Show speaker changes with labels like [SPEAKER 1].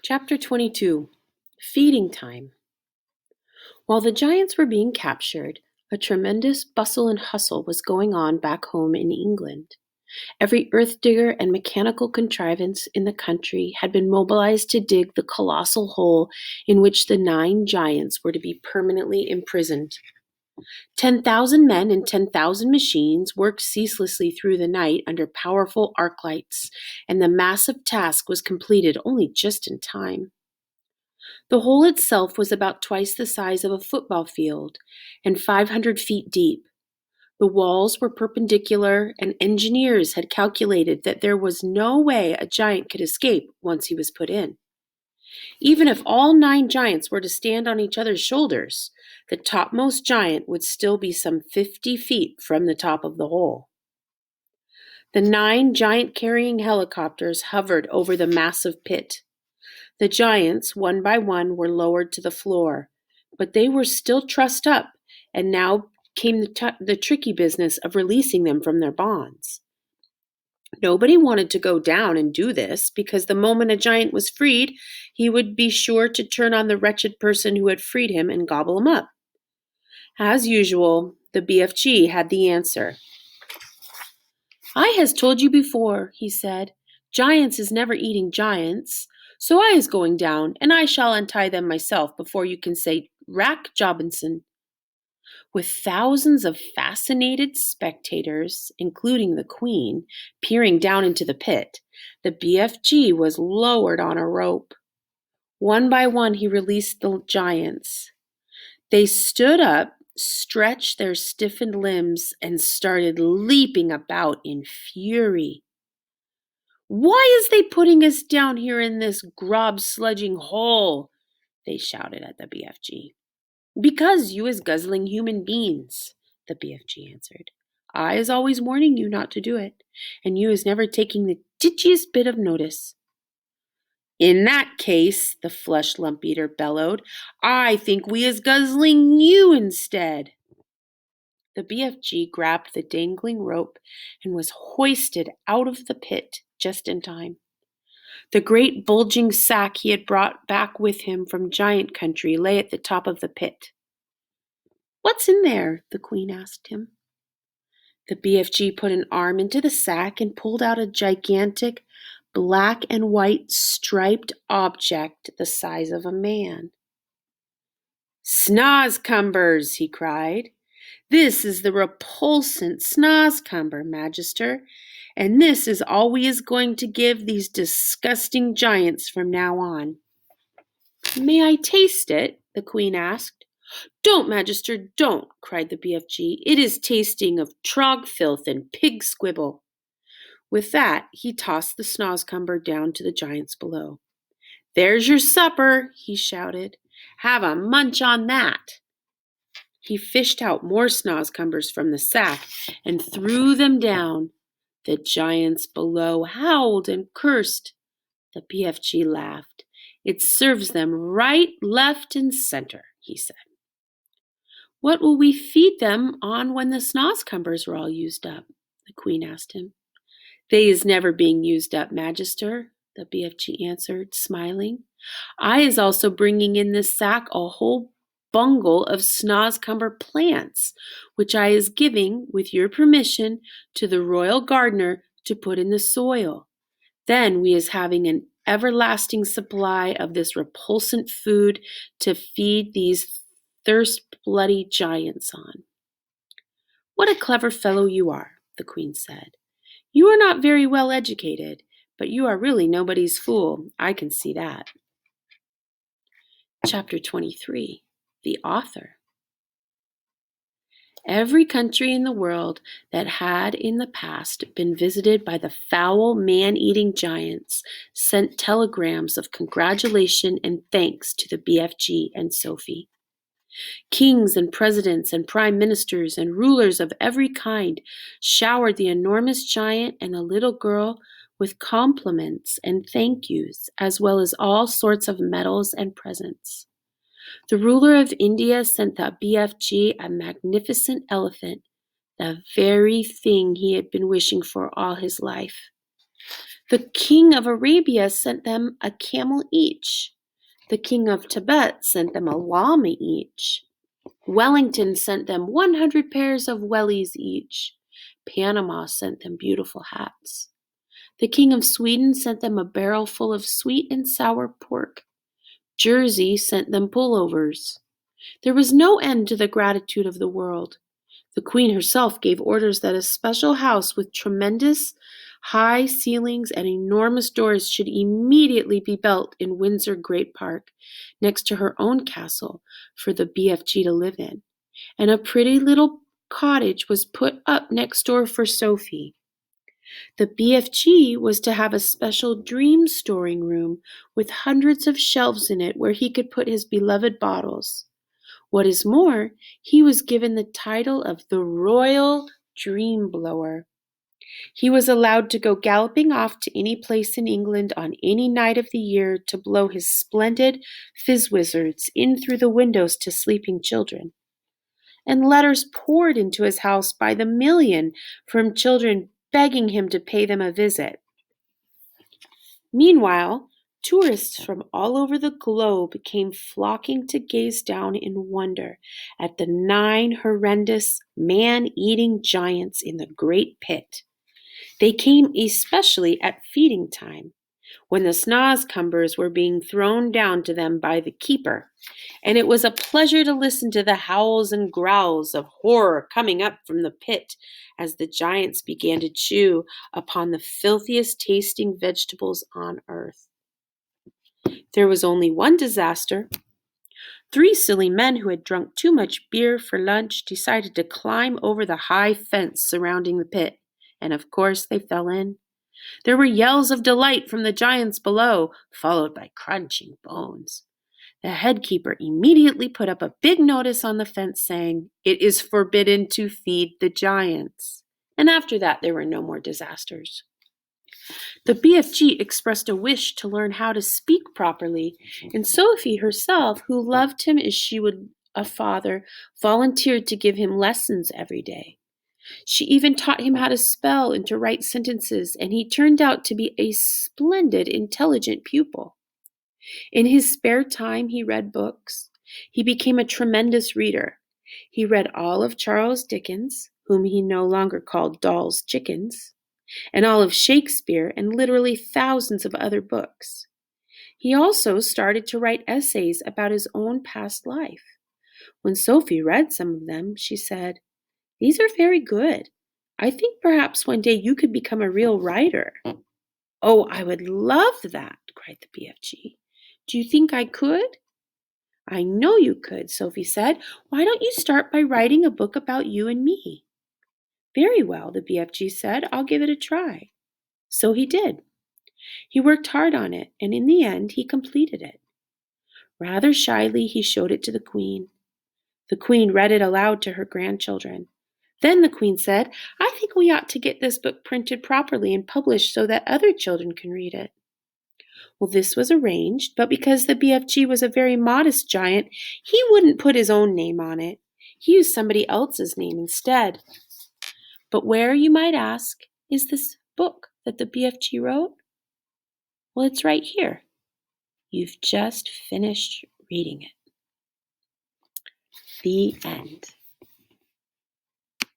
[SPEAKER 1] Chapter 22 Feeding Time. While the giants were being captured, a tremendous bustle and hustle was going on back home in England. Every earth digger and mechanical contrivance in the country had been mobilized to dig the colossal hole in which the 9 giants were to be permanently imprisoned. 10,000 men and 10,000 machines worked ceaselessly through the night under powerful arc lights, and the massive task was completed only just in time. The hole itself was about twice the size of a football field and 500 feet deep. The walls were perpendicular, and engineers had calculated that there was no way a giant could escape once he was put in. Even if all 9 giants were to stand on each other's shoulders, the topmost giant would still be some 50 feet from the top of the hole. The 9 giant-carrying helicopters hovered over the massive pit. The giants, one by one, were lowered to the floor, but they were still trussed up, and now came the tricky business of releasing them from their bonds. Nobody wanted to go down and do this, because the moment a giant was freed, he would be sure to turn on the wretched person who had freed him and gobble him up. As usual, the BFG had the answer. "I has told you before," he said. "Giants is never eating giants. So I is going down, and I shall untie them myself before you can say Rack Jobinson." With thousands of fascinated spectators, including the Queen, peering down into the pit, the BFG was lowered on a rope. One by one, he released the giants. They stood up, stretched their stiffened limbs, and started leaping about in fury. "Why is they putting us down here in this grob-sludging hole?" they shouted at the BFG. "Because you is guzzling human beings," the BFG answered. "I is always warning you not to do it, and you is never taking the titchiest bit of notice." "In that case," the flesh lump eater bellowed, "I think we is guzzling you instead." The BFG grabbed the dangling rope and was hoisted out of the pit just in time. The great bulging sack he had brought back with him from giant country lay at the top of the pit. "What's in there?" the Queen asked him. The BFG put an arm into the sack and pulled out a gigantic black and white striped object the size of a man. "Snozcumbers," he cried. "This is the repulsant snozcumber, Magister, and this is all we is going to give these disgusting giants from now on." "May I taste it?" the Queen asked. "Don't, Magister, don't," cried the BFG. "It is tasting of trog filth and pig squibble." With that, he tossed the snozcumber down to the giants below. "There's your supper," he shouted. "Have a munch on that." He fished out more snozcumbers from the sack and threw them down. The giants below howled and cursed. The BFG laughed. "It serves them right, left, and center," he said. "What will we feed them on when the snozcumbers are all used up?" the Queen asked him. "They is never being used up, Magister," the BFG answered, smiling. "I is also bringing in this sack a whole bungle of snozcumber plants, which I is giving, with your permission, to the royal gardener to put in the soil. Then we is having an everlasting supply of this repulsant food to feed these thirst-bloody giants on." "What a clever fellow you are," the Queen said. "You are not very well educated, but you are really nobody's fool. I can see that." Chapter 23 The Author. Every country in the world that had in the past been visited by the foul man-eating giants sent telegrams of congratulation and thanks to the BFG and Sophie. Kings and presidents and prime ministers and rulers of every kind showered the enormous giant and the little girl with compliments and thank yous, as well as all sorts of medals and presents. The ruler of India sent the BFG a magnificent elephant, the very thing he had been wishing for all his life. The king of Arabia sent them a camel each. The king of Tibet sent them a llama each. Wellington sent them 100 pairs of wellies each. Panama sent them beautiful hats. The king of Sweden sent them a barrel full of sweet and sour pork. Jersey sent them pullovers. There was no end to the gratitude of the world. The queen herself gave orders that a special house with tremendous high ceilings and enormous doors should immediately be built in Windsor Great Park, next to her own castle, for the BFG to live in. And a pretty little cottage was put up next door for Sophie. The BFG was to have a special dream storing room with hundreds of shelves in it where he could put his beloved bottles. What is more, he was given the title of the Royal Dream Blower. He was allowed to go galloping off to any place in England on any night of the year to blow his splendid fizz-wizards in through the windows to sleeping children. And letters poured into his house by the million from children begging him to pay them a visit. Meanwhile, tourists from all over the globe came flocking to gaze down in wonder at the 9 horrendous man-eating giants in the great pit. They came especially at feeding time, when the snozcumbers were being thrown down to them by the keeper, and it was a pleasure to listen to the howls and growls of horror coming up from the pit as the giants began to chew upon the filthiest tasting vegetables on earth. There was only one disaster. 3 silly men who had drunk too much beer for lunch decided to climb over the high fence surrounding the pit, and of course they fell in. There were yells of delight from the giants below, followed by crunching bones. The headkeeper immediately put up a big notice on the fence saying, "It is forbidden to feed the giants." And after that, there were no more disasters. The BFG expressed a wish to learn how to speak properly, and Sophie herself, who loved him as she would a father, volunteered to give him lessons every day. She even taught him how to spell and to write sentences, and he turned out to be a splendid, intelligent pupil. In his spare time, he read books. He became a tremendous reader. He read all of Charles Dickens, whom he no longer called Doll's Chickens, and all of Shakespeare, and literally thousands of other books. He also started to write essays about his own past life. When Sophie read some of them, she said, "These are very good. I think perhaps one day you could become a real writer." "Oh, I would love that," cried the BFG. "Do you think I could?" "I know you could," Sophie said. "Why don't you start by writing a book about you and me?" "Very well," the BFG said. "I'll give it a try." So he did. He worked hard on it, and in the end, he completed it. Rather shyly, he showed it to the Queen. The Queen read it aloud to her grandchildren. Then the Queen said, "I think we ought to get this book printed properly and published so that other children can read it." Well, this was arranged, but because the BFG was a very modest giant, he wouldn't put his own name on it. He used somebody else's name instead. But where, you might ask, is this book that the BFG wrote? Well, it's right here. You've just finished reading it. The end.